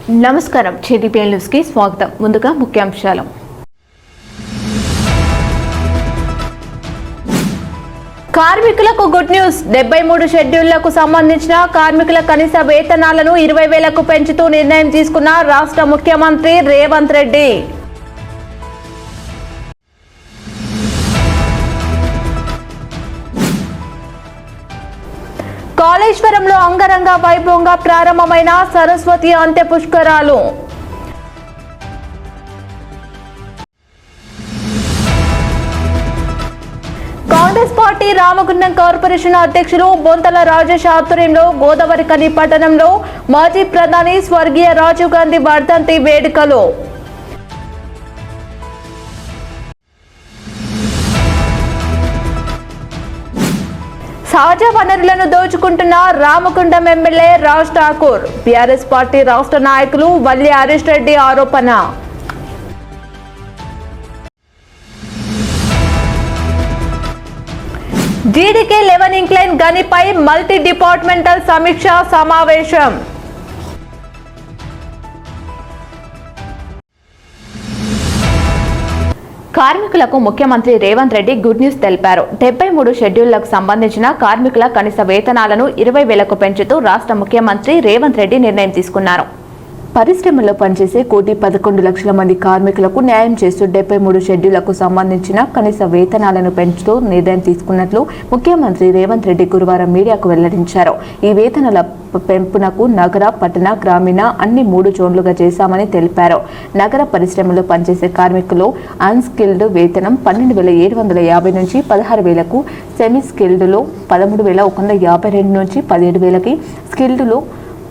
నమస్కారం TDP news కి స్వాగతం. ముందుగా ముఖ్యాంశాలు. కార్మికులకు గుడ్ న్యూస్. 73 షెడ్యూళ్లకు సంబంధించిన కార్మికుల కనీస వేతనాలను 20,000కు పెంచుతూ నిర్ణయం తీసుకున్న రాష్ట్ర ముఖ్యమంత్రి రేవంత్ రెడ్డి. కాళేశ్వరంలో అంగరంగ వైభవంగా ప్రారంభమైన సరస్వతి అంత్య పుష్కరాలు. కాంగ్రెస్ పార్టీ రామగుండం కార్పొరేషన్ అధ్యక్షులు బొంతల రాజేష్ ఆధ్వర్యంలో గోదావరిఖని పట్టణంలో మాజీ ప్రధాని స్వర్గీయ రాజీవ్ గాంధీ వర్ధంతి వేడుకలు. సహజ వనరులను దోచుకుంటున్న Ramagundam MLA Raj Thakur. BRS party రాష్ట్ర నాయకులు వల్లి హరీష్ రెడ్డి ఆరోపణ. జీడీకే 11 ఇంక్లైన్ గనిపై మల్టీ డిపార్ట్మెంటల్ సమీక్షా సమావేశం. కార్మికులకు ముఖ్యమంత్రి రేవంత్ రెడ్డి గుడ్ న్యూస్ తెలిపారు. 73 షెడ్యూళ్లకు సంబంధించిన కార్మికుల కనీస వేతనాలను 20,000కు పెంచుతూ రాష్ట్ర ముఖ్యమంత్రి రేవంత్ రెడ్డి నిర్ణయం తీసుకున్నారు. పరిశ్రమలో పనిచేసే 1,11,00,000 మంది కార్మికులకు న్యాయం చేస్తూ 73 షెడ్యూళ్లకు సంబంధించిన కనీస వేతనాలను పెంచుతూ నిర్ణయం తీసుకున్నట్లు ముఖ్యమంత్రి రేవంత్ రెడ్డి గురువారం మీడియాకు వెల్లడించారు. ఈ వేతనాల పెంపునకు నగర, పట్టణ, గ్రామీణ అన్ని 3 జోన్లుగా చేశామని తెలిపారు. నగర పరిశ్రమలో పనిచేసే కార్మికులు అన్స్కిల్డ్ వేతనం 12,750 నుంచి 16,000కు, సెమీ స్కిల్డ్లో 13,152 నుంచి 17,000కి, స్కిల్డ్లో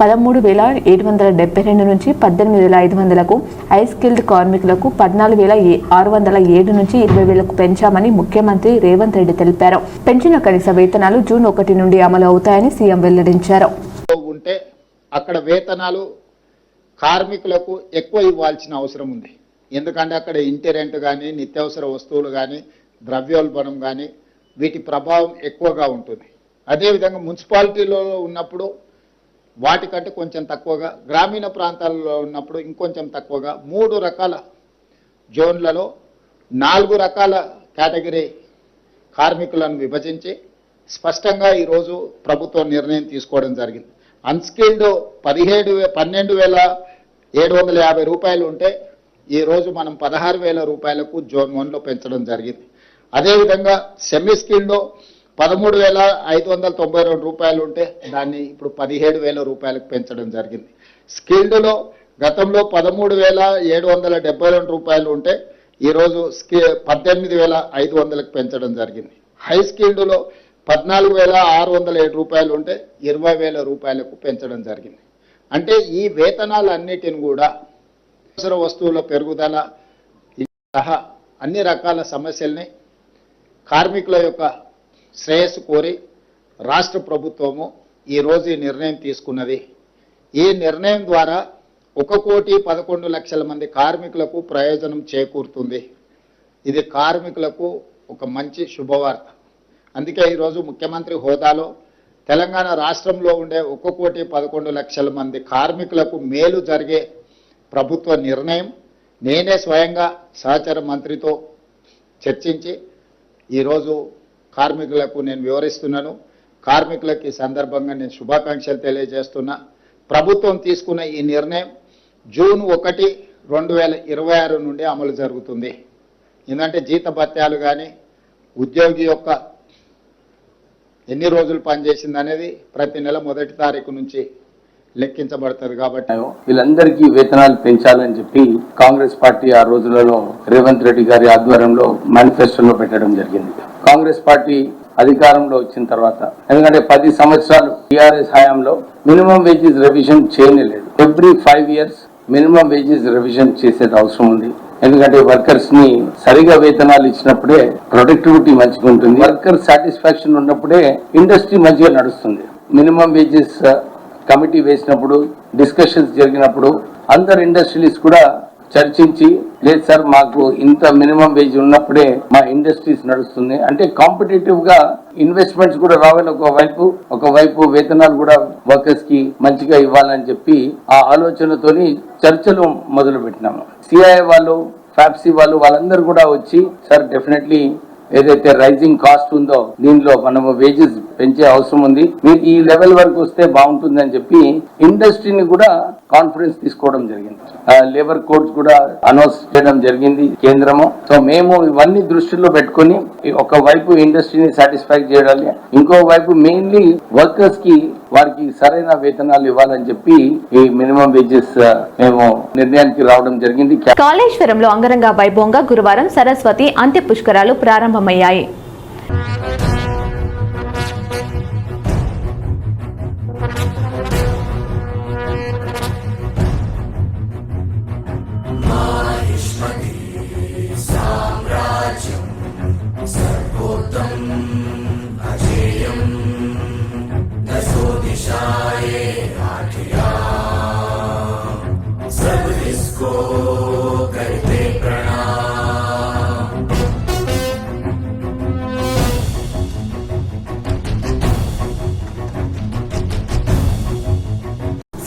13,772 నుంచి 18,500కు, హై స్కిల్డ్ కార్మికులకు 14,607 నుంచి 20,000కు పెంచామని ముఖ్యమంత్రి రేవంత్ రెడ్డి తెలిపారు. పెంచిన కనీస వేతనాలు జూన్ 1 నుండి అమలు అవుతాయని సీఎం వెల్లడించారు. ఉంటే అక్కడ వేతనాలు కార్మికులకు ఎక్కువ ఇవ్వాల్సిన అవసరం ఉంది. ఎందుకంటే అక్కడ ఇంటి రెంట్ కానీ, నిత్యావసర వస్తువులు కానీ, ద్రవ్యోల్బణం కానీ వీటి ప్రభావం ఎక్కువగా ఉంటుంది. అదేవిధంగా మున్సిపాలిటీలో ఉన్నప్పుడు వాటికంటే కొంచెం తక్కువగా, గ్రామీణ ప్రాంతాల్లో ఉన్నప్పుడు ఇంకొంచెం తక్కువగా, 3 రకాల జోన్లలో 4 రకాల కేటగిరీ కార్మికులను విభజించి స్పష్టంగా ఈరోజు ప్రభుత్వం నిర్ణయం తీసుకోవడం జరిగింది. అన్స్కిల్డ్ 12,750 రూపాయలు ఉంటే ఈరోజు మనం 16,000 రూపాయలకు జోన్ 1లో పెంచడం జరిగింది. అదేవిధంగా సెమీ స్కిల్డ్లో 13,592 రూపాయలు ఉంటే దాన్ని ఇప్పుడు 17,000 రూపాయలకు పెంచడం జరిగింది. స్కిల్డ్లో గతంలో 13,772 రూపాయలు ఉంటే ఈరోజు 18,500లకు పెంచడం జరిగింది. హై స్కిల్డ్లో 14,607 రూపాయలు ఉంటే 20,000 రూపాయలకు పెంచడం జరిగింది. అంటే ఈ వేతనాలన్నిటిని కూడా అవసర వస్తువుల పెరుగుదల సహా అన్ని రకాల సమస్యల్ని కార్మికుల యొక్క శ్రేయస్సు కోరి రాష్ట్ర ప్రభుత్వము ఈరోజు ఈ నిర్ణయం తీసుకున్నది. ఈ నిర్ణయం ద్వారా 1,11,00,000 మంది కార్మికులకు ప్రయోజనం చేకూరుతుంది. ఇది కార్మికులకు ఒక మంచి శుభవార్త. అందుకే ఈరోజు ముఖ్యమంత్రి హోదాలో తెలంగాణ రాష్ట్రంలో ఉండే 1,11,00,000 మంది కార్మికులకు మేలు జరిగే ప్రభుత్వ నిర్ణయం నేనే స్వయంగా సహచర మంత్రితో చర్చించి ఈరోజు కార్మికులకు నేను వివరిస్తున్నాను. కార్మికులకు ఈ సందర్భంగా నేను శుభాకాంక్షలు తెలియజేస్తున్నా. ప్రభుత్వం తీసుకున్న ఈ నిర్ణయం జూన్ 1, 2026 నుండి అమలు జరుగుతుంది. ఎందుకంటే జీతభత్యాలు కానీ, ఉద్యోగి యొక్క ఎన్ని రోజులు పనిచేసింది అనేది ప్రతి నెల 1వ తారీఖు నుంచి లెక్కించబడుతుంది. కాబట్టి వీళ్ళందరికీ వేతనాలు పెంచాలని చెప్పి కాంగ్రెస్ పార్టీ ఆ రోజులలో రేవంత్ రెడ్డి గారి ఆధ్వర్యంలో మేనిఫెస్టోలో పెట్టడం జరిగింది. కాంగ్రెస్ పార్టీ అధికారంలో వచ్చిన తర్వాత, ఎందుకంటే 10 సంవత్సరాలు టీఆర్ఎస్ హయాంలో మినిమం వేజెస్ రివిజన్ చేయలేదు. Every 5 years minimum wages revision చేసేది అవసరం ఉంది. ఎందుకంటే వర్కర్స్ ని సరిగా వేతనాలు ఇచ్చినప్పుడే ప్రొడక్టివిటీ మంచిగా ఉంటుంది. వర్కర్ సాటిస్ఫాక్షన్ ఉన్నప్పుడే ఇండస్ట్రీ మంచిగా నడుస్తుంది. మినిమం వేజెస్ కమిటీ వేసినప్పుడు, డిస్కషన్స్ జరిగినప్పుడు అందరు ఇండస్ట్రియలిస్ట్ కూడా చర్చించి లేదు సార్ మాకు ఇంత మినిమం వేజ్ ఉన్నప్పుడే మా ఇండస్ట్రీస్ నడుస్తుంది అంటే కాంపిటేటివ్ గా ఇన్వెస్ట్మెంట్స్ కూడా రావాలి, ఒకవైపు వేతనాలు కూడా వర్కర్స్ కి మంచిగా ఇవ్వాలని చెప్పి ఆ ఆలోచనతోని చర్చలు మొదలు పెట్టినాము. సిఐ వాళ్ళు, ఫ్యాప్సీ వాళ్ళందరూ కూడా వచ్చి సార్ డెఫినెట్లీ ఏదైతే రైజింగ్ కాస్ట్ ఉందో దీనిలో మనము వేజెస్ పెంచే అవసరం ఉంది, మీరు ఈ లెవెల్ వరకు వస్తే బాగుంటుంది అని చెప్పి ఇండస్ట్రీని కూడా కాన్ఫరెన్స్ తీసుకోవడం జరిగింది. లేబర్ కోడ్స్ కూడా అనౌన్స్ చేయడం జరిగింది కేంద్రము. సో మేము ఇవన్నీ దృష్టిలో పెట్టుకుని ఒకవైపు ఇండస్ట్రీని సాటిస్ఫై చేయాలి, ఇంకోవైపు మెయిన్లీ వర్కర్స్ కి వారికి సరైన వేతనాలు ఇవ్వాలని చెప్పి ఈ మినిమం వేజెస్ మేము నిర్ణయానికి రావడం జరిగింది. కాళేశ్వరంలో అంగరంగ వైభవంగా గురువారం సరస్వతి అంత్య పుష్కరాలు ప్రారంభమయ్యాయి.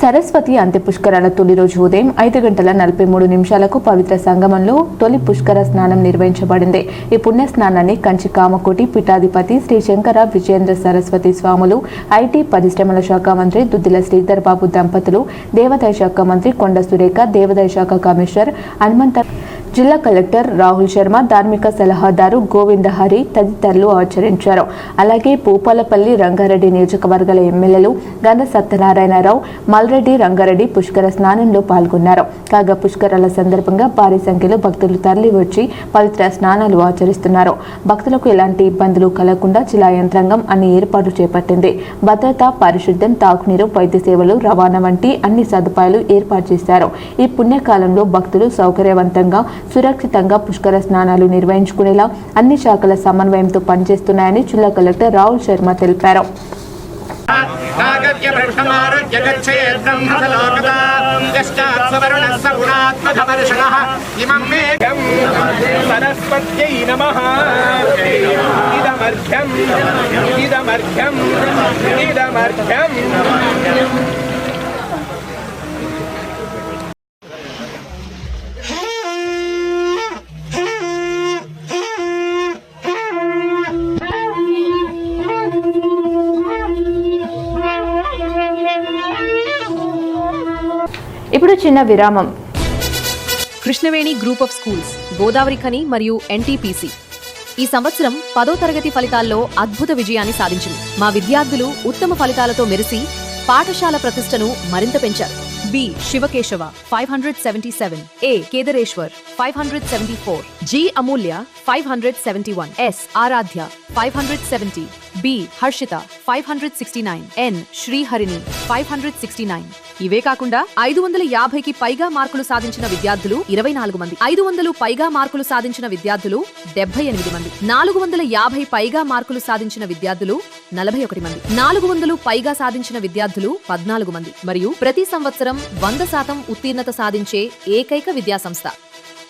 సరస్వతి అంత్య పుష్కరాల తొలి రోజు ఉదయం 5:43 పవిత్ర సంగమంలో తొలి పుష్కర స్నానం నిర్వహించబడింది. ఈ పుణ్య స్నానాన్ని కంచి కామకోటి పీఠాధిపతి శ్రీ శంకర విజయేంద్ర సరస్వతి స్వాములు, ఐటీ పరిశ్రమల శాఖ మంత్రి దుద్దిల శ్రీధర్ బాబు దంపతులు, దేవాదాయ శాఖ మంత్రి కొండ సురేఖ, దేవాదాయ శాఖ కమిషనర్ హనుమంత, జిల్లా కలెక్టర్ రాహుల్ శర్మ, ధార్మిక సలహాదారు గోవిందహరి తదితరులు ఆచరించారు. అలాగే భూపాలపల్లి, రంగారెడ్డి నియోజకవర్గాల ఎమ్మెల్యేలు గంధ సత్యనారాయణరావు, మల్రెడ్డి, రంగారెడ్డి పుష్కర స్నానంలో పాల్గొన్నారు. కాగా పుష్కరాల సందర్భంగా భారీ సంఖ్యలో భక్తులు తరలి వచ్చి పవిత్ర స్నానాలు ఆచరిస్తున్నారు. భక్తులకు ఎలాంటి ఇబ్బందులు కలగకుండా జిల్లా యంత్రాంగం అన్ని ఏర్పాట్లు చేపట్టింది. భద్రత, పారిశుద్ధ్యం, తాగునీరు, వైద్య సేవలు, రవాణా వంటి అన్ని సదుపాయాలు ఏర్పాటు చేశారు. ఈ పుణ్యకాలంలో భక్తులు సౌకర్యవంతంగా, సురక్షితంగా పుష్కర స్నానాలు నిర్వహించుకునేలా అన్ని శాఖల సమన్వయంతో పనిచేస్తున్నాయని జిల్లా కలెక్టర్ రాహుల్ శర్మ తెలిపారు. ఇప్పుడు చిన్న విరామం. Krishnaveni group of schools, Godavarikhani మరియు ఎన్టీపీసీ ఈ సంవత్సరం 10వ తరగతి ఫలితాల్లో అద్భుత విజయాన్ని సాధించింది. మా విద్యార్థులు ఉత్తమ ఫలితాలతో మెరిసి పాఠశాల ప్రతిష్టను మరింత పెంచారు. బి శివకేశవ 577, ఏ కేదరేశ్వర్ 574, జి అమూల్య 571, ఎస్ ఆరాధ్య 570, బి హర్షిత 569, ఎన్ శ్రీహరిణి 569. ఇవే కాకుండా 550కి పైగా మార్కులు సాధించిన విద్యార్థులు 24 మంది, 500 పైగా మార్కులు సాధించిన విద్యార్థులు 78 మంది, 450 పైగా మార్కులు సాధించిన విద్యార్థులు 41 మంది, 400 పైగా సాధించిన విద్యార్థులు 14 మంది మరియు ప్రతి సంవత్సరం 100% ఉత్తీర్ణత సాధించే ఏకైక విద్యాసంస్థ.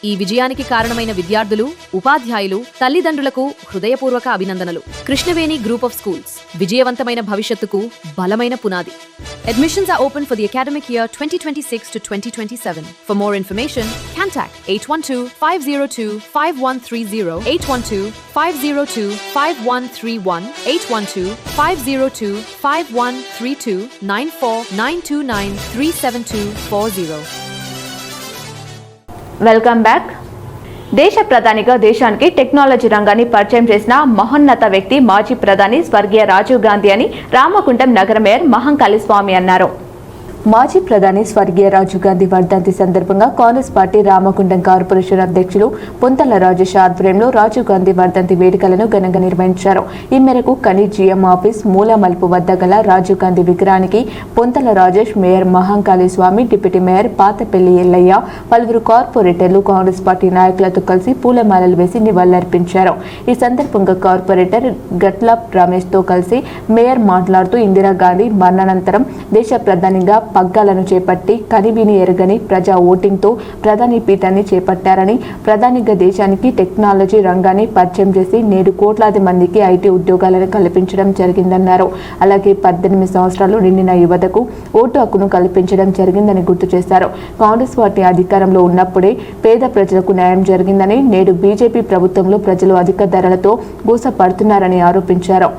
ఈ విజయానికి కారణమైన విద్యార్థులు, ఉపాధ్యాయులు, తల్లిదండ్రులకు హృదయపూర్వక అభినందనలు. కృష్ణవేణి గ్రూప్ ఆఫ్ స్కూల్స్ విజయవంతమైన భవిష్యత్తుకు బలమైన పునాది. Admissions are open for the academic year 2026 to 2027. For more information, contact 812-502-5130, 812-502-5131, 812-502-5132, 94-929-37240. Welcome back. దేశ ప్రధానిగా దేశానికి టెక్నాలజీ రంగాన్ని పరిచయం చేసిన మహోన్నత వ్యక్తి మాజీ ప్రధాని స్వర్గీయ రాజీవ్ గాంధీ అని రామగుండం నగర మేయర్ మహంకాళి స్వామి అన్నారు. మాజీ ప్రధాని స్వర్గీయ రాజీవ్ గాంధీ వర్ధంతి సందర్భంగా కాంగ్రెస్ పార్టీ రామగుండం కార్పొరేషన్ అధ్యక్షులు పొంతల రాజేష్ ఆధ్వర్యంలో రాజీవ్ గాంధీ వర్ధంతి వేడుకలను ఘనంగా నిర్వహించారు. ఈ మేరకు కని జిఎం ఆఫీస్ మూల మలుపు వద్ద గల రాజీవ్ గాంధీ విగ్రహానికి పొంతల రాజేష్, మేయర్ మహంకాళి స్వామి, డిప్యూటీ మేయర్ పాతపల్లి ఎల్లయ్య, పలువురు కార్పొరేటర్లు కాంగ్రెస్ పార్టీ నాయకులతో కలిసి పూలమాలలు వేసి నివాళులర్పించారు. ఈ సందర్భంగా కార్పొరేటర్ గట్ల రమేష్ తో కలిసి మేయర్ మాట్లాడుతూ ఇందిరాగాంధీ మరణానంతరం దేశ ప్రధానిగా పగ్గాలను చేపట్టి కనివిని ఎరగని ప్రజా ఓటింగ్తో ప్రధాని పీఠాన్ని చేపట్టారని, ప్రధానిగా దేశానికి టెక్నాలజీ రంగాన్ని పరిచయం చేసి నేడు కోట్లాది మందికి ఐటీ ఉద్యోగాలను కల్పించడం జరిగిందన్నారు. అలాగే 18 సంవత్సరాలు నిండిన యువతకు ఓటు హక్కును కల్పించడం జరిగిందని గుర్తు చేశారు. కాంగ్రెస్ పార్టీ అధికారంలో ఉన్నప్పుడే పేద ప్రజలకు న్యాయం జరిగిందని, నేడు బీజేపీ ప్రభుత్వంలో ప్రజలు అధిక ధరలతో గూసపడుతున్నారని ఆరోపించారు.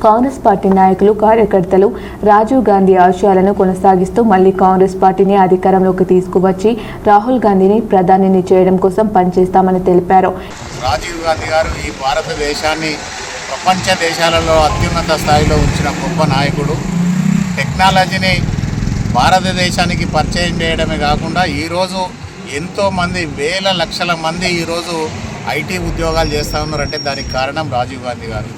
కాంగ్రెస్ పార్టీ నాయకులు, కార్యకర్తలు రాజీవ్ గాంధీ ఆశయాలను కొనసాగిస్తూ మళ్లీ కాంగ్రెస్ పార్టీని అధికారంలోకి తీసుకువచ్చి రాహుల్ గాంధీని ప్రధానిని చేయడం కోసం పనిచేస్తామని తెలిపారు. రాజీవ్ గాంధీ గారు ఈ భారతదేశాన్ని ప్రపంచ దేశాలలో అత్యున్నత స్థాయిలో ఉంచిన గొప్ప నాయకుడు. టెక్నాలజీని భారతదేశానికి పరిచయం చేయడమే కాకుండా ఈరోజు ఎంతోమంది వేల లక్షల మంది ఈరోజు ఐటీ ఉద్యోగాలు చేస్తూ ఉన్నారంటే దానికి కారణం రాజీవ్ గాంధీ గారు.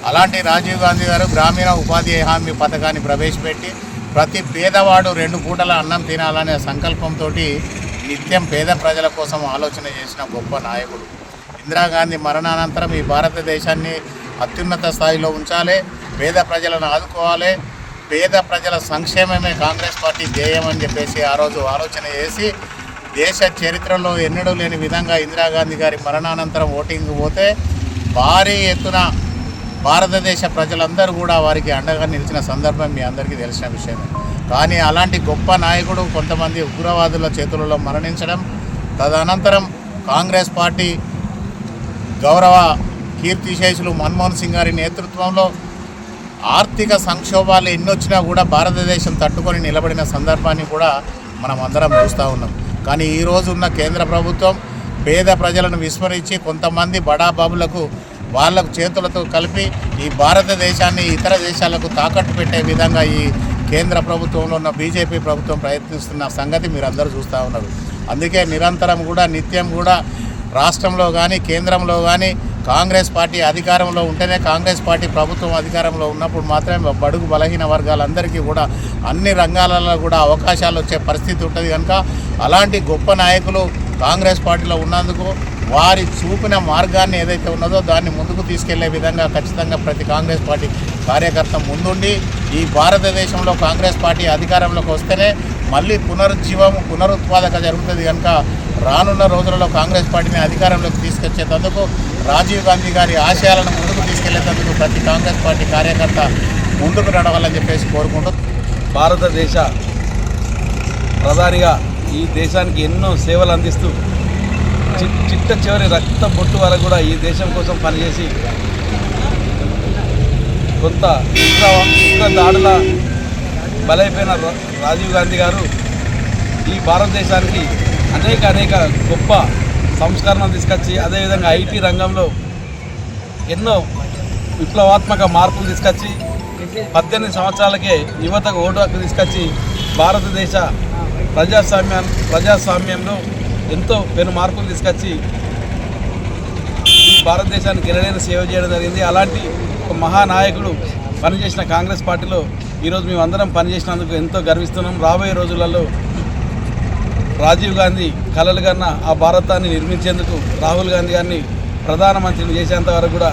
అలాంటి రాజీవ్ గాంధీ గారు గ్రామీణ ఉపాధి హామీ పథకాన్ని ప్రవేశపెట్టి ప్రతి పేదవాడు 2 పూటల అన్నం తినాలనే సంకల్పంతో నిత్యం పేద ప్రజల కోసం ఆలోచన చేసిన గొప్ప నాయకుడు. ఇందిరాగాంధీ మరణానంతరం ఈ భారతదేశాన్ని అత్యున్నత స్థాయిలో ఉంచాలి, పేద ప్రజలను ఆదుకోవాలి, పేద ప్రజల సంక్షేమమే కాంగ్రెస్ పార్టీ ధ్యేయం అని చెప్పేసి ఆ రోజు ఆలోచన చేసి దేశ చరిత్రలో ఎన్నడూ లేని విధంగా ఇందిరాగాంధీ గారి మరణానంతరం ఓటింగ్ పోతే భారీ ఎత్తున భారతదేశ ప్రజలందరూ కూడా వారికి అండగా నిలిచిన సందర్భం మీ అందరికీ తెలిసిన విషయమే. కానీ అలాంటి గొప్ప నాయకుడు కొంతమంది ఉగ్రవాదుల చేతులలో మరణించడం, తదనంతరం కాంగ్రెస్ పార్టీ గౌరవ కీర్తిశేషులు మన్మోహన్ సింగ్ గారి నేతృత్వంలో ఆర్థిక సంక్షోభాలు ఎన్నొచ్చినా కూడా భారతదేశం తట్టుకొని నిలబడిన సందర్భాన్ని కూడా మనం అందరం చూస్తూ ఉన్నాం. కానీ ఈరోజు ఉన్న కేంద్ర ప్రభుత్వం పేద ప్రజలను విస్మరించి కొంతమంది బడాబాబులకు వాళ్ళకు చేతులతో కలిపి ఈ భారతదేశాన్ని ఇతర దేశాలకు తాకట్టు పెట్టే విధంగా ఈ కేంద్ర ప్రభుత్వంలో ఉన్న బీజేపీ ప్రభుత్వం ప్రయత్నిస్తున్న సంగతి మీరు అందరూ చూస్తూ ఉన్నారు. అందుకే నిరంతరం కూడా నిత్యం కూడా రాష్ట్రంలో కానీ కేంద్రంలో కానీ కాంగ్రెస్ పార్టీ అధికారంలో ఉంటేనే, కాంగ్రెస్ పార్టీ ప్రభుత్వం అధికారంలో ఉన్నప్పుడు మాత్రమే బడుగు బలహీన వర్గాలందరికీ కూడా అన్ని రంగాలలో కూడా అవకాశాలు వచ్చే పరిస్థితి ఉంటుంది. కనుక అలాంటి గొప్ప నాయకులు కాంగ్రెస్ పార్టీలో ఉన్నందుకు వారి చూపిన మార్గాన్ని ఏదైతే ఉన్నదో దాన్ని ముందుకు తీసుకెళ్లే విధంగా ఖచ్చితంగా ప్రతి కాంగ్రెస్ పార్టీ కార్యకర్త ముందుండి ఈ భారతదేశంలో కాంగ్రెస్ పార్టీ అధికారంలోకి వస్తేనే మళ్ళీ పునరుత్పాదక జరుగుతుంది. కనుక రానున్న రోజులలో కాంగ్రెస్ పార్టీని అధికారంలోకి తీసుకొచ్చేందుకు, రాజీవ్ గాంధీ గారి ఆశయాలను ముందుకు తీసుకెళ్లేందుకు ప్రతి కాంగ్రెస్ పార్టీ కార్యకర్త ముందుకు నడవాలని చెప్పేసి కోరుకుంటూ, భారతదేశ ప్రధానిగా ఈ దేశానికి ఎన్నో సేవలు అందిస్తూ చిట్ట చివరి రక్త బొట్టు వరకు కూడా ఈ దేశం కోసం పనిచేసి కొంత ఉగ్ర దాడుల బలైపోయిన రాజీవ్ గాంధీ గారు ఈ భారతదేశానికి అనేక గొప్ప సంస్కరణలు తీసుకొచ్చి, అదేవిధంగా ఐటీ రంగంలో ఎన్నో విప్లవాత్మక మార్పులు తీసుకొచ్చి 18 సంవత్సరాలకే యువతకు ఓటు హక్కు తీసుకొచ్చి భారతదేశ ప్రజాస్వామ్యంలో ఎంతో పెను మార్పులు తీసుకొచ్చి ఈ భారతదేశానికి ఎనలేని సేవ చేయడం జరిగింది. అలాంటి ఒక మహానాయకుడు పనిచేసిన కాంగ్రెస్ పార్టీలో ఈరోజు మేము అందరం పనిచేసినందుకు ఎంతో గర్విస్తున్నాం. రాబోయే రోజులలో రాజీవ్ గాంధీ కలలు కన్నా ఆ భారతాన్ని నిర్మించేందుకు రాహుల్ గాంధీ గారిని ప్రధానమంత్రిని చేసేంత వరకు కూడా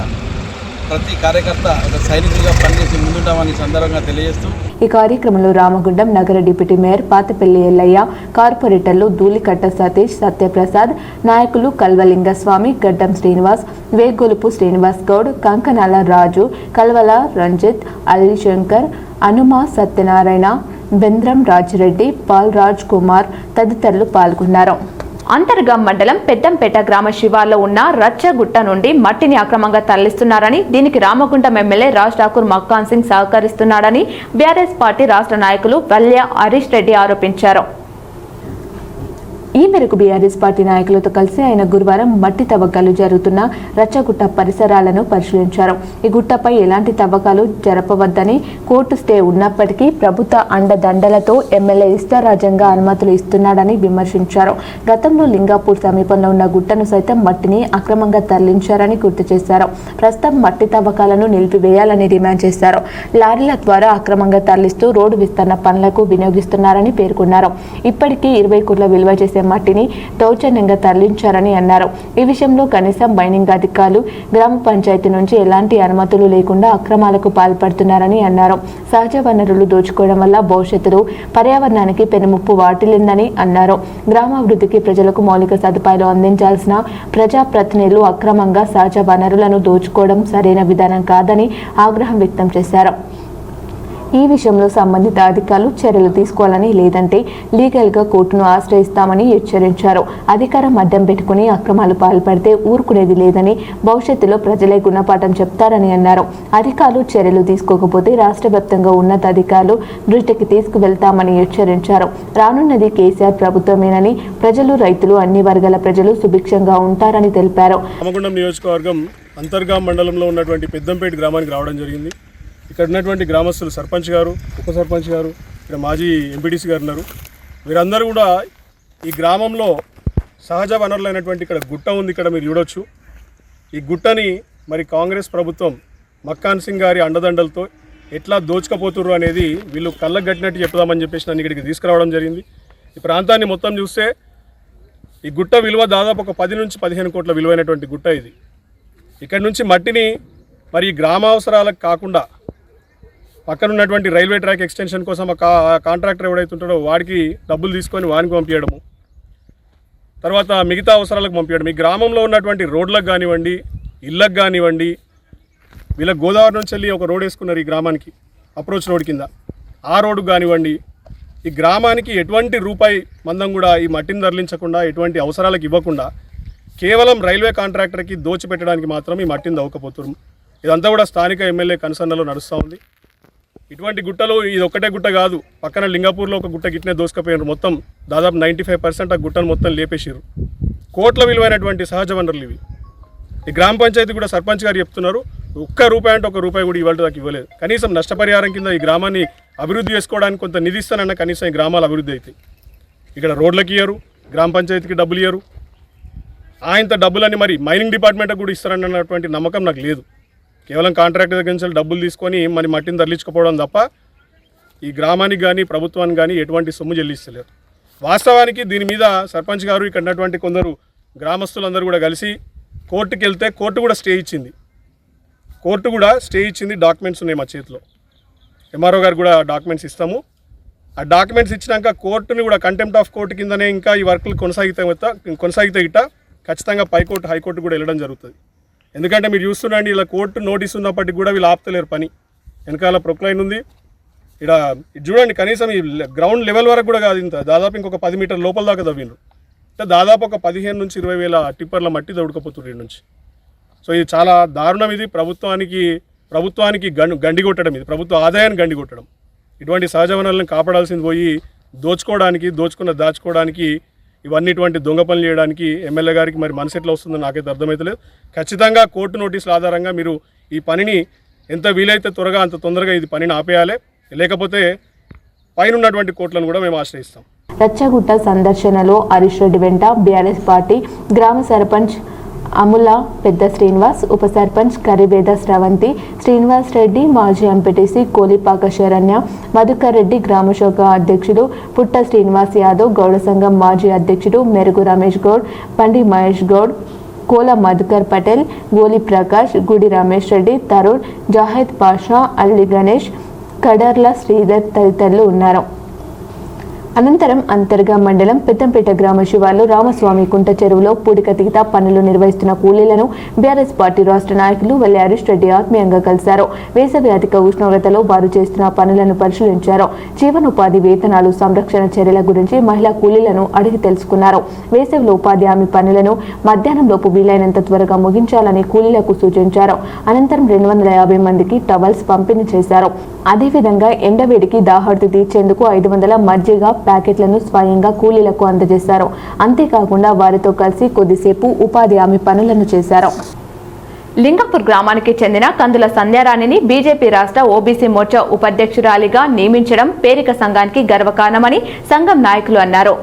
ప్రతి కార్యకర్త ఒక సైనికుడిగా పనిచేసి ముందుంటామని సందర్భంగా తెలియజేస్తూ ఈ కార్యక్రమంలో రామగుండం నగర డిప్యూటీ మేయర్ పాతపల్లి ఎల్లయ్య, కార్పొరేటర్లు ధూళికట్ట సతీష్, సత్యప్రసాద్, నాయకులు కల్వలింగస్వామి, గడ్డం శ్రీనివాస్, వేగొలుపు శ్రీనివాస్ గౌడ్, కంకనాల రాజు, కల్వల రంజిత్, అలీశంకర్, అనుమ సత్యనారాయణ, బెంద్రం రాజిరెడ్డి, పాల్ రాజ్ కుమార్ తదితరులు పాల్గొన్నారు. అంతర్గాం మండలం పెద్దంపేట గ్రామ శివార్లో ఉన్న రచ్చగుట్ట నుండి మట్టిని అక్రమంగా తరలిస్తున్నారని, దీనికి రామగుండం ఎమ్మెల్యే రాజ్ ఠాకూర్ మక్కాన్ సింగ్ సహకరిస్తున్నాడని బీఆర్ఎస్ పార్టీ రాష్ట్ర నాయకులు వల్య హరీష్ రెడ్డి ఆరోపించారు. ఈ మేరకు బీఆర్ఎస్ పార్టీ నాయకులతో కలిసి ఆయన గురువారం మట్టి తవ్వకాలు జరుగుతున్న రచ్చగుట్ట పరిసరాలను పరిశీలించారు. ఈ గుట్టపై ఎలాంటి తవ్వకాలు జరపవద్దని కోర్టు స్టే ఉన్నప్పటికీ ప్రభుత్వ అండదండలతో ఎమ్మెల్యే ఇష్టారాజ్యంగా అనుమతులు ఇస్తున్నాడని విమర్శించారు. గతంలో లింగాపూర్ సమీపంలో ఉన్న గుట్టను సైతం మట్టిని అక్రమంగా తరలించారని గుర్తు చేశారు. ప్రస్తుతం మట్టి తవ్వకాలను నిలిపివేయాలని డిమాండ్ చేశారు. లారీల ద్వారా అక్రమంగా తరలిస్తూ రోడ్డు విస్తరణ పనులకు వినియోగిస్తున్నారని పేర్కొన్నారు. ఇప్పటికీ 20 కోట్ల విలువ చేసే మట్టిని దౌర్జన్యంగా తరలించారని అన్నారు. ఈ విషయంలో కనీసం మైనింగ్ అధికారులు గ్రామ పంచాయతీ నుంచి ఎలాంటి అనుమతులు లేకుండా అక్రమాలకు పాల్పడుతున్నారని అన్నారు. సహజ వనరులు దోచుకోవడం వల్ల భవిష్యత్తులో పర్యావరణానికి పెనుముప్పు వాటిల్లిందని అన్నారు. గ్రామాభివృద్ధికి ప్రజలకు మౌలిక సదుపాయాలు అందించాల్సిన ప్రజాప్రతినిధులు అక్రమంగా సహజ వనరులను దోచుకోవడం సరైన విధానం కాదని ఆగ్రహం వ్యక్తం చేశారు. ఈ విషయంలో సంబంధిత అధికారులు చర్యలు తీసుకోవాలని, లేదంటే లీగల్గా కోర్టును ఆశ్రయిస్తామని హెచ్చరించారు. అధికారం అడ్డం పెట్టుకుని అక్రమాలు పాల్పడితే ఊరుకునేది లేదని, భవిష్యత్తులో ప్రజలే గుణపాఠం చెప్తారని అన్నారు. అధికారులు చర్యలు తీసుకోకపోతే రాష్ట్ర వ్యాప్తంగా ఉన్నతాధికారులు దృష్టికి తీసుకువెళ్తామని హెచ్చరించారు. రానున్నది కేసీఆర్ ప్రభుత్వమేనని, ప్రజలు, రైతులు, అన్ని వర్గాల ప్రజలు సుభిక్షంగా ఉంటారని తెలిపారు. రామగుండం నియోజకవర్గం అంతర్గాం మండలంలో ఉన్నటువంటి పెద్దంపేట గ్రామానికి రావడం జరిగింది. ఇక్కడ ఉన్నటువంటి గ్రామస్తులు సర్పంచ్ గారు, ఉప సర్పంచ్ గారు, ఇక్కడ మాజీ ఎంపీటీసీ గారు ఉన్నారు. వీరందరూ కూడా ఈ గ్రామంలో సహజ వనరులైనటువంటి ఇక్కడ గుట్ట ఉంది, ఇక్కడ మీరు చూడొచ్చు. ఈ గుట్టని మరి కాంగ్రెస్ ప్రభుత్వం మక్కాన్ సింగ్ గారి అండదండలతో ఎట్లా దోచుకపోతుర్రు అనేది వీళ్ళు కళ్ళకు కట్టినట్టు చెప్దామని చెప్పేసి నన్ను ఇక్కడికి తీసుకురావడం జరిగింది. ఈ ప్రాంతాన్ని మొత్తం చూస్తే ఈ గుట్ట విలువ దాదాపు ఒక 10 నుంచి 15 కోట్ల విలువైనటువంటి గుట్ట ఇది. ఇక్కడ నుంచి మట్టిని మరి గ్రామావసరాలకు కాకుండా పక్కన ఉన్నటువంటి రైల్వే ట్రాక్ ఎక్స్టెన్షన్ కోసం కాంట్రాక్టర్ ఎవడైతే ఉంటాడో వాడికి డబ్బులు తీసుకొని వానికి పంపించడము, తర్వాత మిగతా అవసరాలకు పంపించడం. ఈ గ్రామంలో ఉన్నటువంటి రోడ్లకు కానివ్వండి, ఇళ్ళకు కానివ్వండి, వీళ్ళ గోదావరి నుంచి వెళ్ళి ఒక రోడ్ వేసుకున్నారు ఈ గ్రామానికి, అప్రోచ్ రోడ్ కింద. ఆ రోడ్డు కానివ్వండి, ఈ గ్రామానికి ఎటువంటి రూపాయి మందం కూడా ఈ మట్టిని తరలించకుండా, ఎటువంటి అవసరాలకు ఇవ్వకుండా కేవలం రైల్వే కాంట్రాక్టర్కి దోచిపెట్టడానికి మాత్రం ఈ మట్టిని దవ్వకపోతున్నారు. ఇదంతా కూడా స్థానిక ఎమ్మెల్యే కన్సర్న్లో నడుస్తూ ఉంది. ఇటువంటి గుట్టలు ఇది ఒక్కటే గుట్ట కాదు, పక్కన లింగాపూర్లో ఒక గుట్ట గిట్నే దోసుకపోయారు. మొత్తం దాదాపు 95% ఆ గుట్టను మొత్తం లేపేసారు. కోట్ల విలువైనటువంటి సహజ వనరులు ఇవి. ఈ గ్రామ పంచాయతీ కూడా సర్పంచ్ గారు చెప్తున్నారు, ₹1 అంటే ₹1 కూడా ఇవాళ దాకా ఇవ్వలేదు. కనీసం నష్టపరిహారం కింద ఈ గ్రామాన్ని అభివృద్ధి చేసుకోవడానికి కొంత నిధి ఇస్తానన్న కనీసం ఈ గ్రామాలు అభివృద్ధి అవుతాయి. ఇక్కడ రోడ్లకి ఇయ్యరు, గ్రామ పంచాయతీకి డబ్బులు ఇయ్యరు. ఆయనంత డబ్బులని మరి మైనింగ్ డిపార్ట్మెంట్కి కూడా ఇస్తారన్నటువంటి నమ్మకం నాకు లేదు. కేవలం కాంట్రాక్టర్ దగ్గర నుంచి డబ్బులు తీసుకొని మరి మట్టిని తరలించుకోవడం తప్ప ఈ గ్రామానికి కానీ ప్రభుత్వానికి కానీ ఎటువంటి సొమ్ము చెల్లిస్తలేరు. వాస్తవానికి దీని మీద సర్పంచ్ గారు, ఇక్కడ ఉన్నటువంటి కొందరు గ్రామస్తులందరూ కూడా కలిసి కోర్టుకి వెళ్తే కోర్టు కూడా స్టే ఇచ్చింది. డాక్యుమెంట్స్ ఉన్నాయి మా చేతిలో. ఎంఆర్ఓ గారు కూడా డాక్యుమెంట్స్ ఇస్తాము. ఆ డాక్యుమెంట్స్ ఇచ్చినాక కోర్టుని కూడా కంటెంప్ట్ ఆఫ్ కోర్టు కిందనే ఇంకా ఈ వర్కులు కొనసాగితే ఇట్ట ఖచ్చితంగా పైకోర్టు, హైకోర్టు కూడా వెళ్ళడం జరుగుతుంది. ఎందుకంటే మీరు చూస్తున్నాండి, ఇలా కోర్టు నోటీస్ ఉన్నప్పటికీ కూడా వీళ్ళు ఆపుతలేరు పని. వెనకాల ప్రొక్లైన్ ఉంది. ఇక్కడ చూడండి, కనీసం ఈ గ్రౌండ్ లెవెల్ వరకు కూడా కాదు, ఇంత దాదాపు ఇంకొక 10 మీటర్ల లోపల దాకా తవ్విండ్రు. దాదాపు ఒక 15 నుంచి 20 వేల టిప్పర్ల మట్టి తవ్వుడుకపోతున్నారు ఈ నుంచి. సో ఇది చాలా దారుణం. ఇది ప్రభుత్వానికి గండి కొట్టడం, ఇది ప్రభుత్వ ఆదాయాన్ని గండి కొట్టడం. ఇటువంటి సహజ వనరులను కాపాడాల్సింది పోయి దాచుకోవడానికి ఇవన్నీటువంటి దొంగ పనులు చేయడానికి ఎమ్మెల్యే గారికి మరి మనసు ఎట్లా వస్తుందో నాకైతే అర్థమవుతలేదు. ఖచ్చితంగా కోర్టు నోటీసుల ఆధారంగా మీరు ఈ పనిని ఎంత వీలైతే త్వరగా అంత తొందరగా ఇది పనిని ఆపేయాలి. లేకపోతే పైన ఉన్నటువంటి కోర్టులను కూడా మేము ఆశ్రయిస్తాం. రచ్చగుట్ట సందర్శనలో హరీష్ రెడ్డి వెంట బీఆర్ఎస్ పార్టీ గ్రామ సర్పంచ్ అముల పెద్ద శ్రీనివాస్, ఉప సర్పంచ్ కరివేద స్రవంతి, శ్రీనివాస్ రెడ్డి, మాజీ ఎంపీటీసీ కోలిపాక శరణ్య, మధుకర్ రెడ్డి, గ్రామశాఖ అధ్యక్షుడు పుట్ట శ్రీనివాస్ యాదవ్, గౌడ సంఘం మాజీ అధ్యక్షుడు మెరుగు రమేష్ గౌడ్, పండి మహేష్ గౌడ్, కోల మధుకర్ పటేల్, గోలి ప్రకాష్, గుడి రమేష్ రెడ్డి, తరుణ్, జాహెద్ పాషా, అల్లి గణేష్, కడర్ల శ్రీధర్ తదితరులు ఉన్నారు. అనంతరం అంతర్గా మండలం పెద్దంపేట గ్రామ శివార్లు రామస్వామి కుంట చెరువులో పూడికతీత పనులు నిర్వహిస్తున్న కూలీలను బీఆర్ఎస్ పార్టీ రాష్ట్ర నాయకులు వల్లి హరీష్ రెడ్డి ఆత్మీయంగా కలిశారు. వేసవి అధిక ఉష్ణోగ్రతలో వారు చేస్తున్న పనులను పరిశీలించారు. జీవనోపాధి వేతనాలు, సంరక్షణ చర్యల గురించి మహిళా కూలీలను అడిగి తెలుసుకున్నారు. వేసవిలో ఉపాధి హామీ పనులను మధ్యాహ్నంలోపు వీలైనంత త్వరగా ముగించాలని కూలీలకు సూచించారు. అనంతరం 250 మందికి టవల్స్ పంపిణీ చేశారు. అదేవిధంగా ఎండవేడికి దాహార్తి తీర్చేందుకు 500 మజ్జిగ ప్యాకెట్లను స్వయంగా కూలీలకు అందజేశారు. అంతేకాకుండా వారితో కలిసి కొద్దిసేపు ఉపాధి హామీ పనులను చేశారు. లింగపూర్ గ్రామానికి చెందిన కందుల సంధ్యారాణిని బీజేపీ రాష్ట్ర ఓబీసీ మోర్చా ఉపాధ్యక్షురాలిగా నియమించడం పేరిక సంఘానికి గర్వకారణమని సంఘం నాయకులు అన్నారు.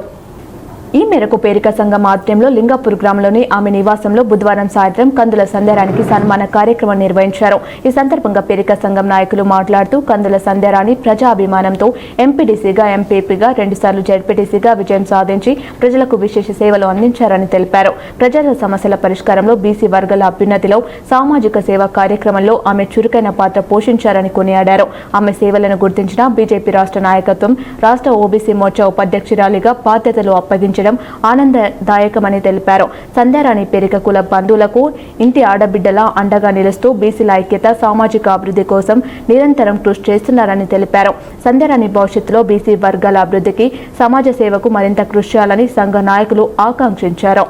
ఈ మేరకు పేరిక సంఘం ఆధ్వర్యంలో లింగాపూర్ గ్రామంలోని ఆమె నివాసంలో బుధవారం సాయంత్రం కందుల సంధ్యారానికి సన్మాన కార్యక్రమం నిర్వహించారు. ఈ సందర్భంగా పేరిక సంఘం నాయకులు మాట్లాడుతూ కందుల సంధ్యారాణి ప్రజాభిమానంతో ఎంపీడీసీగా, ఎంపీపీగా, 2 సార్లు జెడ్పీటీసీగా విజయం సాధించి ప్రజలకు విశేష సేవలు అందించారని తెలిపారు. ప్రజల సమస్యల పరిష్కారంలో, బీసీ వర్గాల అభ్యున్నతిలో, సామాజిక సేవా కార్యక్రమంలో ఆమె చురుకైన పాత్ర పోషించారని కొనియాడారు. ఆమె సేవలను గుర్తించిన బీజేపీ రాష్ట్ర నాయకత్వం రాష్ట్ర ఓబీసీ మోర్చా ఉపాధ్యక్షురాలిగా బాధ్యతలు అప్పగించడం ఆనందదాయకమని తెలిపారు. సంధ్యారాణి పేరిక కుల బంధువులకు ఇంటి ఆడబిడ్డల అండగా నిలుస్తూ బీసీల ఐక్యత, సామాజిక అభివృద్ధి కోసం నిరంతరం కృషి చేస్తున్నారని తెలిపారు. సంధ్యారాణి భవిష్యత్తులో బీసీ వర్గాల అభివృద్ధికి, సమాజ సేవకు మరింత కృషి చేయాలని సంఘ నాయకులు ఆకాంక్షించారు.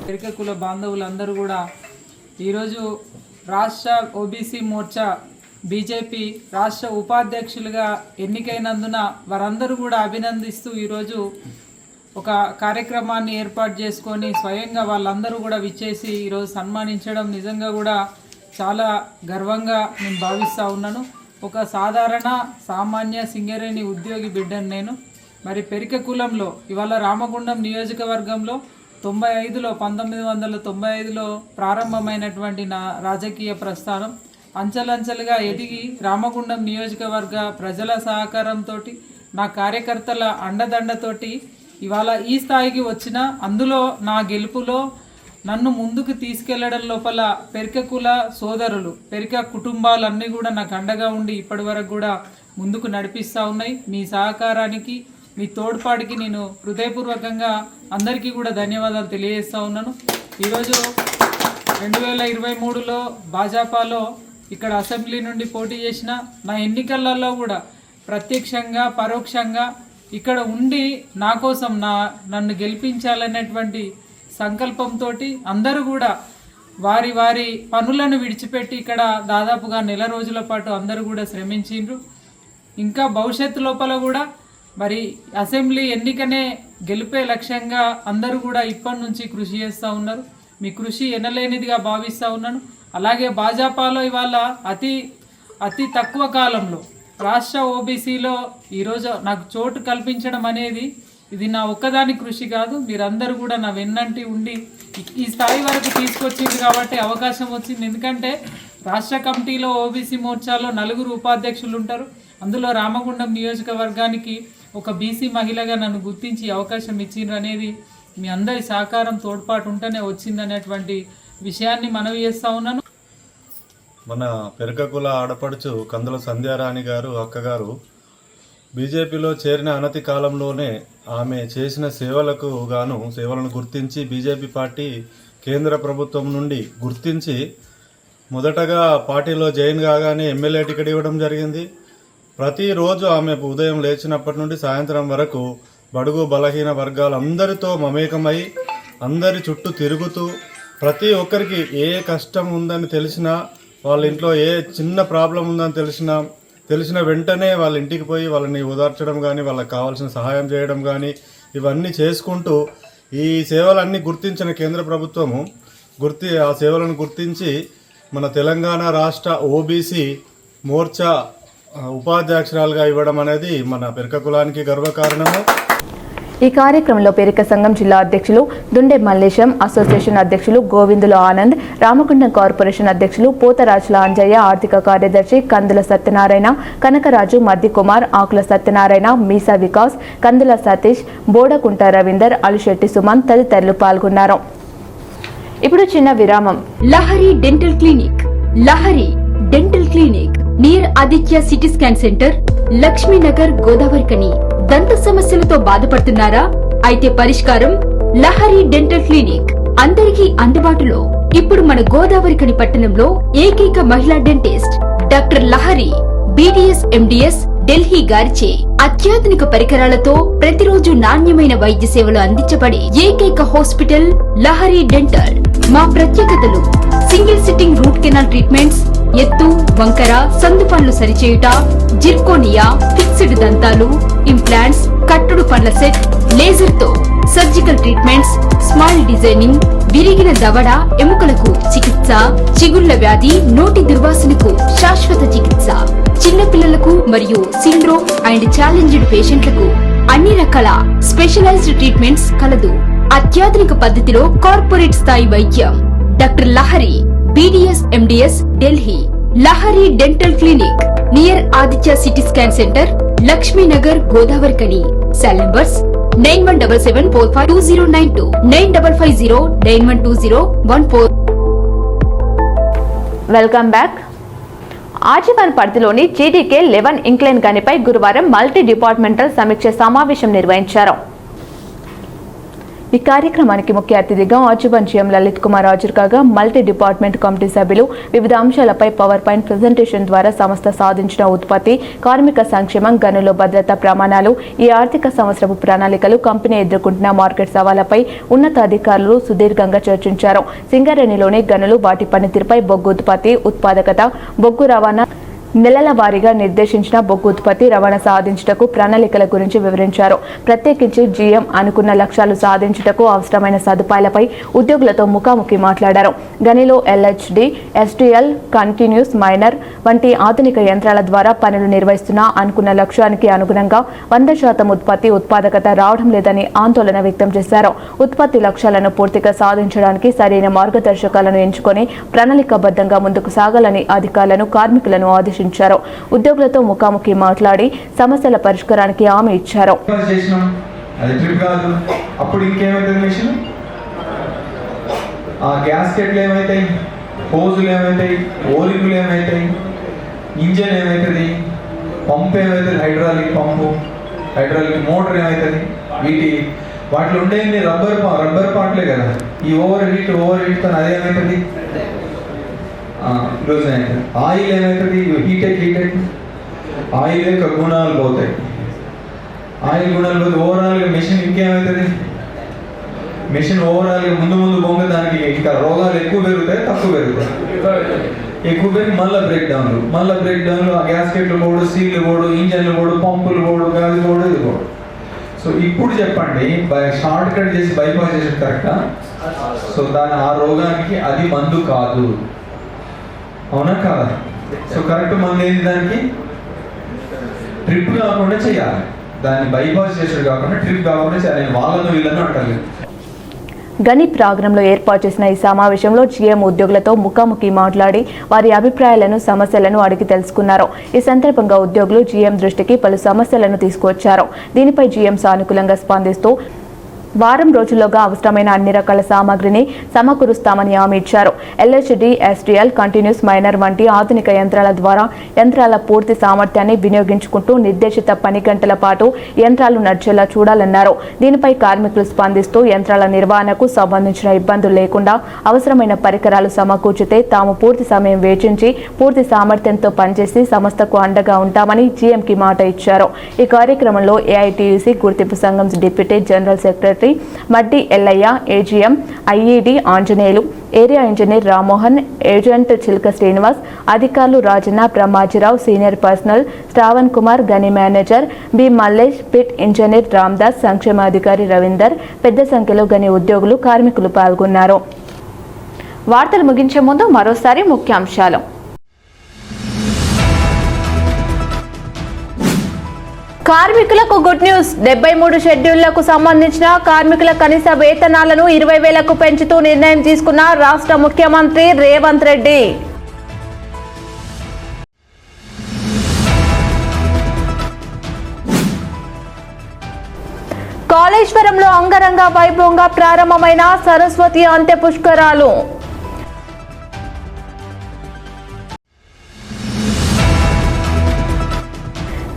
పేరిక కుల బాంధవులందరూ కూడా ఈరోజు రాష్ట్ర ఓబీసీ మోర్చా బీజేపీ రాష్ట్ర ఉపాధ్యక్షులుగా ఎన్నికైనందున వారందరూ కూడా అభినందిస్తూ ఈరోజు ఒక కార్యక్రమాన్ని ఏర్పాటు చేసుకొని స్వయంగా వాళ్ళందరూ కూడా విచ్చేసి ఈరోజు సన్మానించడం నిజంగా కూడా చాలా గర్వంగా నేను భావిస్తూ ఉన్నాను. ఒక సాధారణ సామాన్య సింగరేణి ఉద్యోగి బిడ్డను నేను. మరి పెరిక కులంలో ఇవాళ రామగుండం నియోజకవర్గంలో 1995లో ప్రారంభమైనటువంటి నా రాజకీయ ప్రస్థానం అంచెలంచెలుగా ఎదిగి రామగుండం నియోజకవర్గ ప్రజల సహకారంతో, నా కార్యకర్తల అండదండతోటి ఇవాళ ఈ స్థాయికి వచ్చిన, అందులో నా గెలుపులో నన్ను ముందుకు తీసుకెళ్లడం లోపల పెరిక కుల సోదరులు, పెరిక కుటుంబాలన్నీ కూడా నాకు అండగా ఉండి ఇప్పటి వరకు కూడా ముందుకు నడిపిస్తూ ఉన్నాయి. మీ సహకారానికి, మీ తోడ్పాటుకి నేను హృదయపూర్వకంగా అందరికీ కూడా ధన్యవాదాలు తెలియజేస్తూ ఉన్నాను. ఈరోజు 2023లో భాజపాలో ఇక్కడ అసెంబ్లీ నుండి పోటీ చేసిన, నా ఎన్నికలలో కూడా ప్రత్యక్షంగా పరోక్షంగా ఇక్కడ ఉండి నా కోసం నన్ను గెలిపించాలనేటువంటి సంకల్పంతో అందరూ కూడా వారి వారి పనులను విడిచిపెట్టి ఇక్కడ దాదాపుగా నెల రోజుల పాటు అందరూ కూడా శ్రమించిండ్రు. ఇంకా భవిష్యత్తు లోపల కూడా మరి అసెంబ్లీ ఎన్నికనే గెలిపే లక్ష్యంగా అందరూ కూడా ఇప్పటి నుంచి కృషి చేస్తూ ఉన్నారు. మీ కృషి ఎనలేనిదిగా భావిస్తూ ఉన్నాను. అలాగే భాజపాలో ఇవాళ అతి తక్కువ కాలంలో రాష్ట్ర ఓబీసీలో ఈరోజు నాకు చోటు కల్పించడం అనేది ఇది నా ఒక్కదాని కృషి కాదు. మీరందరూ కూడా నా వెన్నంటి ఉండి ఈ స్థాయి వరకు తీసుకొచ్చింది కాబట్టి అవకాశం వచ్చింది. ఎందుకంటే రాష్ట్ర కమిటీలో ఓబీసీ మోర్చాలో 4 ఉపాధ్యక్షులు ఉంటారు. అందులో రామగుండం నియోజకవర్గానికి ఒక బీసీ మహిళగా నన్ను గుర్తించి అవకాశం ఇచ్చిండ్రు అనేది మీ అందరి సహకారం, తోడ్పాటు ఉంటేనే వచ్చిందనేటువంటి విషయాన్ని మనవి చేస్తూ ఉన్నాను. మన పెరక కుల ఆడపడుచు కందుల సంధ్యారాణి గారు, అక్కగారు బీజేపీలో చేరిన అనతి కాలంలోనే ఆమె చేసిన సేవలను గుర్తించి బీజేపీ పార్టీ కేంద్ర ప్రభుత్వం నుండి గుర్తించి మొదటగా పార్టీలో జాయిన్ కాగానే ఎమ్మెల్యే టికెట్ ఇవ్వడం జరిగింది. ప్రతిరోజు ఆమె ఉదయం లేచినప్పటి నుండి సాయంత్రం వరకు బడుగు బలహీన వర్గాలందరితో మమేకమై అందరి చుట్టూ తిరుగుతూ ప్రతి ఒక్కరికి ఏ కష్టం ఉందని తెలిసినా, వాళ్ళ ఇంట్లో ఏ చిన్న ప్రాబ్లం ఉందని తెలిసిన వెంటనే వాళ్ళ ఇంటికి పోయి వాళ్ళని ఓదార్చడం కానీ, వాళ్ళకి కావాల్సిన సహాయం చేయడం కానీ ఇవన్నీ చేసుకుంటూ ఈ సేవలన్నీ గుర్తించిన కేంద్ర ప్రభుత్వము ఆ సేవలను గుర్తించి మన తెలంగాణ రాష్ట్ర ఓబీసీ మోర్చా ఉపాధ్యక్షురాలుగా ఇవ్వడం అనేది మన పెరక కులానికి గర్వకారణము. ఈ కార్యక్రమంలో పేరిక సంఘం జిల్లా అధ్యక్షులు దుండే మల్లేశం, అసోసియేషన్ అధ్యక్షులు గోవిందుల ఆనంద్, రామగుండం కార్పొరేషన్ అధ్యక్షులు పోతరాజుల అంజయ్య, ఆర్థిక కార్యదర్శి కందుల సత్యనారాయణ, కనకరాజు, మద్ది కుమార్, ఆకుల సత్యనారాయణ, మీసా వికాస్, కందుల సతీష్, బోడకుంట రవీందర్, అలిశెట్టి సుమన్ తదితరులు పాల్గొన్నారు. ఇప్పుడు చిన్న విరామం. Lahari dental clinic. Lahari dental clinic near Aditya city scan centre, Lakshminagar, Godavarikhani. దంత సమస్యలతో బాధపడుతున్నారా? అయితే పరిష్కారం లహరి డెంటల్ క్లినిక్ అందరికీ అందుబాటులో. ఇప్పుడు మన గోదావరికని పట్టణంలో ఏకైక మహిళా dentist doctor Lahari BDS MDS Delhi గారిచే అత్యాధునిక పరికరాలతో ప్రతిరోజు నాణ్యమైన వైద్య సేవలు అందించబడే ఏకైక హాస్పిటల్ లహరి డెంటల్. మా ప్రత్యేకతలు: single sitting root canal treatments, ఎత్తు, వంకర, సందుపండ్లు సరిచేయుట, జిర్కోనియా, ఫిక్స్డ్ దంతాలు, ఇంప్లాంట్స్, కట్టుడు పండ్ల సెట్, లేజర్ తో సర్జికల్ ట్రీట్మెంట్స్, స్మైల్ డిజైనింగ్, విరిగిన దవడ ఎముకలకు చికిత్స, చిగుళ్ల వ్యాధి, నోటి దుర్వాసనకు శాశ్వత చికిత్స, చిన్న పిల్లలకు మరియు సిండ్రోమ్ అండ్ ఛాలెంజ్డ్ పేషెంట్లకు అన్ని రకాల స్పెషలైజ్డ్ ట్రీట్మెంట్స్ కలదు. అత్యాధునిక పద్ధతిలో కార్పొరేట్ స్థాయి వైద్యం. Doctor Lahari BDS MDS Delhi. Lahari dental clinic near Aditya city scan centre, Lakshminagar, Godavarikhani. Cell numbers 9177452092, 9550912014. Welcome back. ఆజీవన్ పరిధిలోని GDK 11 ఇంక్లైన్ గనిపై గురువారం మల్టీ డిపార్ట్మెంటల్ సమీక్ష సమావేశం నిర్వహించారు. ఈ కార్యక్రమానికి ముఖ్య అతిథిగా ఆజీవన్ GM లలిత్ కుమార్ హాజరు కాగా మల్టీ డిపార్ట్మెంట్ కమిటీ సభ్యులు వివిధ అంశాలపై పవర్ పాయింట్ ప్రెజెంటేషన్ ద్వారా సంస్థ సాధించిన ఉత్పత్తి, కార్మిక సంక్షేమం, గనుల భద్రతా ప్రమాణాలు, ఈ ఆర్థిక సంవత్సరపు ప్రణాళికలు, కంపెనీ ఎదుర్కొంటున్న మార్కెట్ సవాళ్లపై ఉన్నతాధికారులు సుదీర్ఘంగా చర్చించారు. సింగరేణిలోని గనులు, వాటి పనితీరుపై, బొగ్గు ఉత్పత్తి, ఉత్పాదకత, బొగ్గు రవాణా, నెలల వారీగా నిర్దేశించిన బొగ్గు ఉత్పత్తి, రవాణా సాధించుటకు ప్రణాళికల గురించి వివరించారు. ప్రత్యేకించి GM అనుకున్న లక్ష్యాలు సాధించుటకు అవసరమైన సదుపాయాలపై ఉద్యోగులతో ముఖాముఖి మాట్లాడారు. గనిలో LHD, STL, కంటిన్యూస్ మైనర్ వంటి ఆధునిక యంత్రాల ద్వారా పనులు నిర్వహిస్తున్న అనుకున్న లక్ష్యానికి అనుగుణంగా 100% ఉత్పత్తి, ఉత్పాదకత రావడం లేదని ఆందోళన వ్యక్తం చేశారు. ఉత్పత్తి లక్ష్యాలను పూర్తిగా సాధించడానికి సరైన మార్గదర్శకాలను ఎంచుకొని ప్రణాళికాబద్ధంగా ముందుకు సాగాలని అధికారులను, కార్మికులను ఆదేశించారు. ఉద్యోగులతో ముఖాముఖి మాట్లాడి సమస్యల పరిష్కారానికి హామీ ఇచ్చారు. అప్పుడు ఇంకేమైతుంది మిషన్, ఆ గ్యాస్కెట్లు ఏమవుతాయి, హోజులు ఏమవుతాయి, ఓలింగులు ఏమవుతాయి, ఇంజన్ ఏమవుతుంది, పంప్ ఏమవుతుంది, హైడ్రాలిక్ పంపు, హైడ్రాలిక్ మోటార్ ఏమవుతుంది, వాటిలో ఉండేది రబ్బర్ పార్ట్లే కదా. ఈ ఓవర్ హీట్తో అదేమవుతుంది, ఈరోజు అవుతుంది. ఆయిల్ ఏమవుతుంది, హీటెడ్ ఆయిల్ యొక్క గుణాలు పోతాయి. ఆయిల్ గుణాలు పోతే ఓవరాల్గా మెషిన్ ఇంకేమవుతుంది, మెషిన్ ఓవరాల్గా ముందు బొంగ దానికి ఇంకా రోగాలు ఎక్కువ పెరుగుతాయి, తక్కువ పెరుగుతాయి. ఎక్కువ పెరిగి మళ్ళీ బ్రేక్ డౌన్లు, ఆ గ్యాస్కెట్లు పోడు, సీల్లు పోడు, ఇంజన్లు పోడు, పంపులు పోడు, గాలి పోడు, ఇది పోడు. సో ఇప్పుడు చెప్పండి, షార్ట్ కట్ చేసి బైపాస్ చేసి కరెక్టా? సో ఆ రోగానికి అది మందు కాదు, అవునా కాదా? సో కరెక్ట్ మందు ఏంటి, దానికి ట్రిప్ కాకుండా చేయాలి. దాన్ని బైపాస్ చేసేది కాకుండా ట్రిప్ కాకుండా చేయాలి. వాళ్ళను వీళ్ళను అంటారు. గని ప్రాంగణంలో ఏర్పాటు చేసిన ఈ సమావేశంలో GM ఉద్యోగులతో ముఖాముఖి మాట్లాడి వారి అభిప్రాయాలను, సమస్యలను అడిగి తెలుసుకున్నారు. ఈ సందర్భంగా ఉద్యోగులు GM దృష్టికి పలు సమస్యలను తీసుకువచ్చారు. దీనిపై GM సానుకూలంగా స్పందిస్తూ వారం రోజుల్లోగా అవసరమైన అన్ని రకాల సామాగ్రిని సమకూరుస్తామని హామీ ఇచ్చారు. LHD, STL, కంటిన్యూస్ మైనర్ వంటి ఆధునిక యంత్రాల ద్వారా యంత్రాల పూర్తి సామర్థ్యాన్ని వినియోగించుకుంటూ నిర్దేశిత పని గంటల పాటు యంత్రాలు నడిచేలా చూడాలన్నారు. దీనిపై కార్మికులు స్పందిస్తూ యంత్రాల నిర్వహణకు సంబంధించిన ఇబ్బందులు లేకుండా అవసరమైన పరికరాలు సమకూర్చితే తాము పూర్తి సమయం వేచించి పూర్తి సామర్థ్యంతో పనిచేసి సంస్థకు అండగా ఉంటామని GMకి మాట ఇచ్చారు. ఈ కార్యక్రమంలో AITUC గుర్తింపు సంఘం deputy general secretary Maddi Ellayya, AGM IED Anjaneyulu, area engineer Rammohan, agent Chilka Srinivas, అధికారులు రాజన్న, బ్రహ్మాజీరావు, సీనియర్ పర్సనల్ శ్రావణ్ కుమార్, గని manager B Mallesh, pit engineer Ramdas, సంక్షేమాధికారి రవీందర్, పెద్ద సంఖ్యలో గని ఉద్యోగులు, కార్మికులు పాల్గొన్నారు. వార్తలు ముగించే ముందు మరోసారి ముఖ్యాంశాలు. కార్మికులకు గుడ్ న్యూస్. 73 షెడ్యూళ్లకు సంబంధించిన కార్మికుల కనీస వేతనాలను 20,000కు పెంచుతూ నిర్ణయం తీసుకున్న రాష్ట్ర ముఖ్యమంత్రి రేవంత్ రెడ్డి. కాళేశ్వరంలో అంగరంగ వైభవంగా ప్రారంభమైన సరస్వతి అంత్య పుష్కరాలు.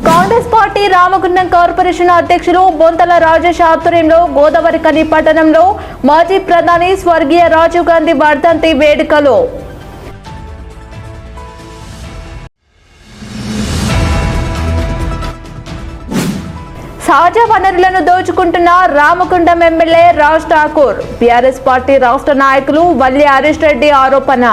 కాంగ్రెస్ పార్టీ రామగుండం కార్పొరేషన్ అధ్యక్షులు బొంతల రాజేష్ ఆధ్వర్యంలో గోదావరికని పట్టణంలో మాజీ ప్రధాని స్వర్గీయ రాజీవ్ గాంధీ వర్ధంతి వేడుకలు. సహజ వనరులను దోచుకుంటున్న Ramagundam MLA Raj Thakur. BRS party రాష్ట్ర నాయకులు వల్లి హరీష్ రెడ్డి ఆరోపణ.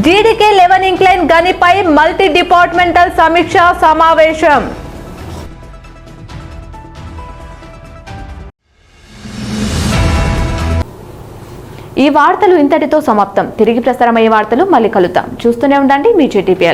GDK 11 ఇంక్లైన్ గనిపై మల్టీ డిపార్ట్మెంటల్ సమీక్ష సమావేశం. ఈ వార్తలు ఇంతటితో సమాప్తం. తిరిగి ప్రసారమయ్యే వార్తలు మళ్ళీ కలుద్దాం. చూస్తూనే ఉండండి మీ JTPL.